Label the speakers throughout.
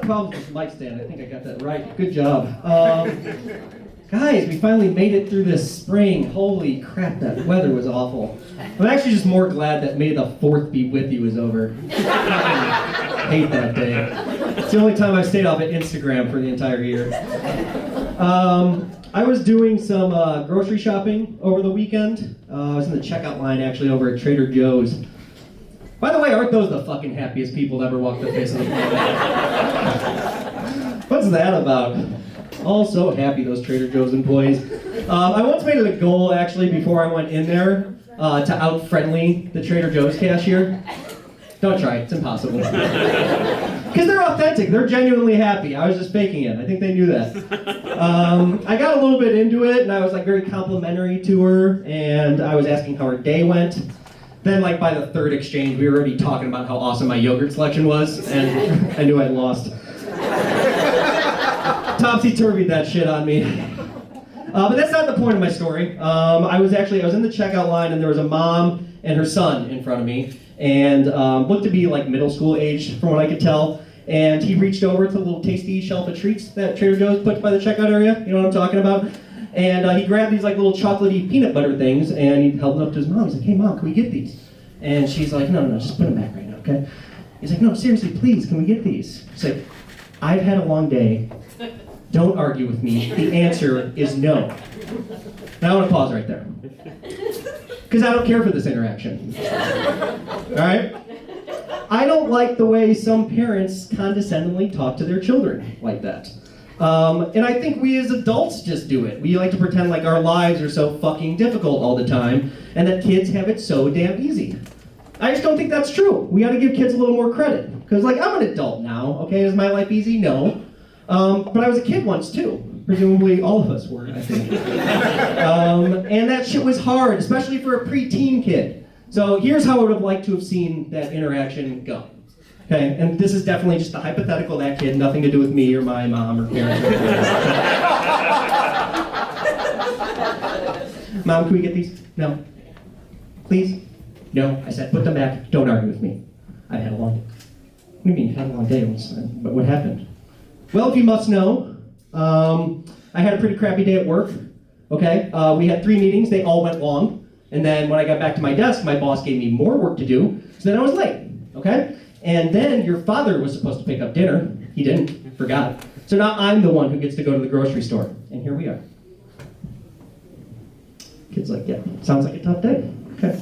Speaker 1: of problems with this mic stand. I think I got that right. Good job. Guys, we finally made it through this spring. Holy crap, that weather was awful. I'm actually just more glad that May the 4th be with you is over. I hate that day. It's the only time I've stayed off at Instagram for the entire year. I was doing some grocery shopping over the weekend. I was in the checkout line actually over at Trader Joe's. By the way, aren't those the fucking happiest people to ever walk the face of the planet? What's that about? All so happy, those Trader Joe's employees. I once made it a goal, actually, before I went in there, to out-friendly the Trader Joe's cashier. Don't try, it's impossible. Because they're authentic, they're genuinely happy. I was just faking it, I think they knew that. I got a little bit into it, and I was like very complimentary to her, and I was asking how her day went. Then, like, by the third exchange, we were already talking about how awesome my yogurt selection was, and I knew I'd lost. Topsy-turvied that shit on me. But that's not the point of my story. I was in the checkout line, and there was a mom and her son in front of me, and looked to be like middle school age, from what I could tell. And he reached over to the little tasty shelf of treats that Trader Joe's puts by the checkout area. You know what I'm talking about? And he grabbed these like little chocolatey peanut butter things, and he held them up to his mom. He's like, "Hey mom, can we get these?" And she's like, no, just put them back right now, okay? He's like, "No, seriously, please, can we get these?" She's like, "I've had a long day. Don't argue with me. The answer is no." Now I want to pause right there. Because I don't care for this interaction. Alright? I don't like the way some parents condescendingly talk to their children like that. And I think we as adults just do it. We like to pretend like our lives are so fucking difficult all the time, and that kids have it so damn easy. I just don't think that's true. We gotta give kids a little more credit. Because, like, I'm an adult now, okay? Is my life easy? No. But I was a kid once, too. Presumably all of us were, I think. And that shit was hard, especially for a preteen kid. So here's how I would have liked to have seen that interaction go. Okay, and this is definitely just a hypothetical, that kid, nothing to do with me or my mom or parents. Mom, can we get these? No. Please? No. I said, put them back. Don't argue with me. I had a long day. What do you mean, you had a long day? But what happened? Well, if you must know, I had a pretty crappy day at work. Okay, we had 3 meetings. They all went long. And then when I got back to my desk, my boss gave me more work to do. So then I was late. Okay? And then your father was supposed to pick up dinner. He didn't, forgot. So now I'm the one who gets to go to the grocery store. And here we are. Kid's like, yeah, sounds like a tough day. Okay.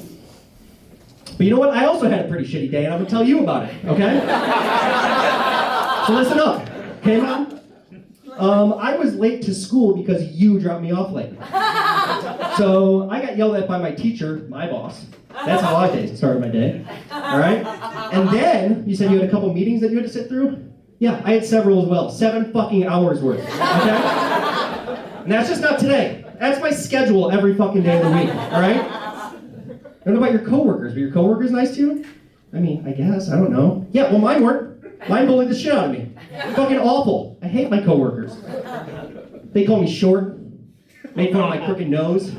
Speaker 1: But you know what? I also had a pretty shitty day, and I'm going to tell you about it, okay? So listen up. Okay, Mom? I was late to school because you dropped me off late. So I got yelled at by my teacher, my boss. That's how I started my day. All right? And then, you said you had a couple meetings that you had to sit through? Yeah, I had several as well. 7 fucking hours worth. Okay? And that's just not today. That's my schedule every fucking day of the week. All right? I don't know about your coworkers. Were your coworkers nice to you? I mean, I guess. I don't know. Yeah, well, mine weren't. Mine bullied the shit out of me. Fucking awful. I hate my coworkers. They call me short. Made fun of my crooked nose.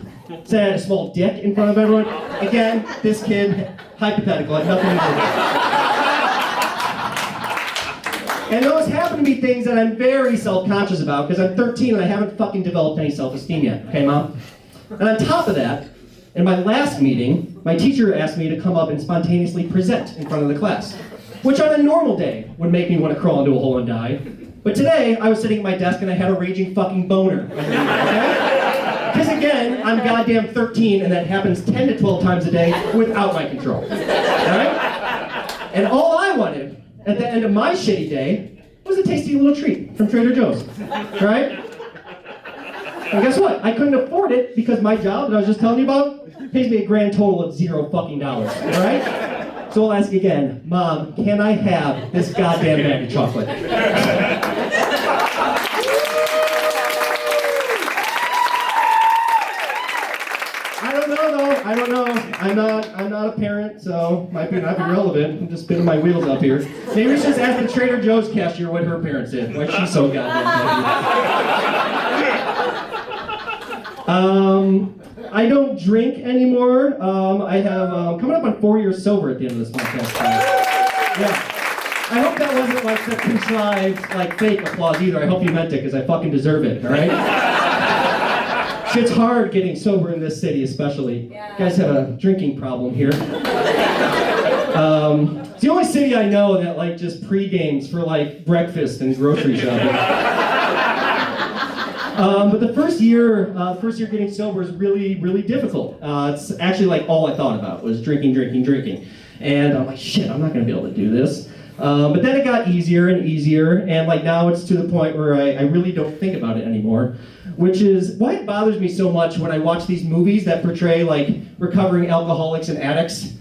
Speaker 1: Said I had a small dick in front of everyone. Again, this kid, hypothetical, had nothing to do with it. And those happen to be things that I'm very self-conscious about because I'm 13 and I haven't fucking developed any self-esteem yet. Okay, Mom? And on top of that, in my last meeting, my teacher asked me to come up and spontaneously present in front of the class, which on a normal day would make me want to crawl into a hole and die. But today, I was sitting at my desk and I had a raging fucking boner. Okay? Because again, I'm goddamn 13 and that happens 10 to 12 times a day without my control. Alright? And all I wanted at the end of my shitty day was a tasty little treat from Trader Joe's. Right? And guess what? I couldn't afford it because my job that I was just telling you about pays me a grand total of $0 fucking dollars. Alright? So I'll ask again, Mom, can I have this goddamn bag of chocolate? I don't know. I'm not a parent, so might be not be relevant. I'm just spinning my wheels up here. Maybe we should just ask the Trader Joe's cashier what her parents did. Why she's so goddamn happy. I don't drink anymore. I have coming up on 4 years sober at the end of this podcast. Yeah. I hope that wasn't like the contrived, like fake applause either. I hope you meant it because I fucking deserve it, all right? Shit's hard getting sober in this city, especially. You guys have a drinking problem here. It's the only city I know that like just pre-games for like breakfast and grocery shopping. But the first year getting sober is really, really difficult. It's actually like all I thought about was drinking. And I'm like, shit, I'm not gonna be able to do this. But then it got easier and easier, and like now it's to the point where I really don't think about it anymore, which is why it bothers me so much when I watch these movies that portray like recovering alcoholics and addicts.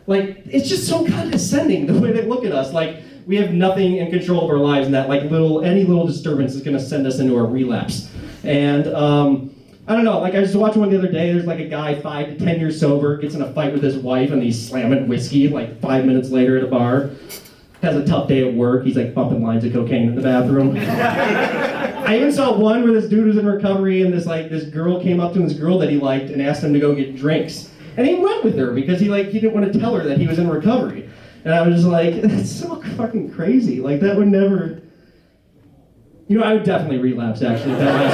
Speaker 1: Like, it's just so condescending the way they look at us. Like, we have nothing in control of our lives, and that like any little disturbance is gonna send us into a relapse. And I don't know, like I was watching one the other day, there's like a guy 5 to 10 years sober, gets in a fight with his wife, and he's slamming whiskey like 5 minutes later at a bar. Has a tough day at work, he's like bumping lines of cocaine in the bathroom. I even saw one where this dude was in recovery, and this girl came up to him, this girl that he liked, and asked him to go get drinks. And he went with her because he didn't want to tell her that he was in recovery. And I was just like, that's so fucking crazy. Like that would never... You know, I would definitely relapse, actually, if that was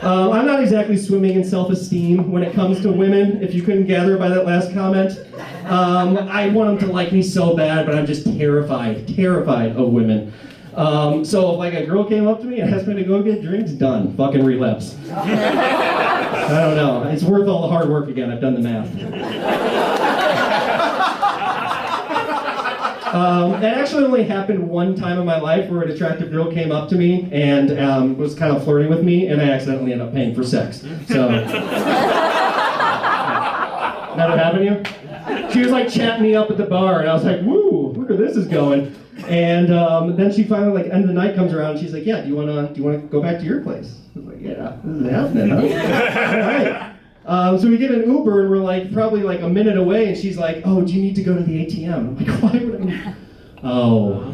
Speaker 1: I'm not exactly swimming in self-esteem when it comes to women, if you couldn't gather by that last comment. I want them to like me so bad, but I'm just terrified of women. So if like a girl came up to me and asked me to go get drinks, done. Fucking relapse. I don't know. It's worth all the hard work again. I've done the math. That actually only happened one time in my life where an attractive girl came up to me and was kind of flirting with me, and I accidentally ended up paying for sex. So, never happened to you? She was like chatting me up at the bar, and I was like, woo, look where this is going. And then she finally, like, end of the night comes around, and she's like, yeah, do you wanna go back to your place? I was like, yeah, this is happening, huh? All right. So we get an Uber, and we're like probably like a minute away, and she's like, oh, do you need to go to the ATM? I'm like, why would I? Oh.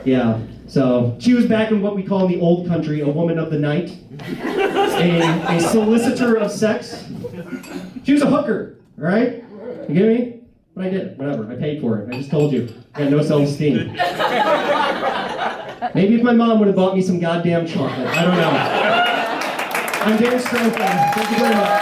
Speaker 1: Yeah. So she was back in what we call in the old country a woman of the night, a solicitor of sex. She was a hooker, all right? You get me? But I did, whatever, I paid for it. I just told you, I had no self-esteem. Maybe if my mom would have bought me some goddamn chocolate, I don't know. I'm Dan Strickland. Thank you very much.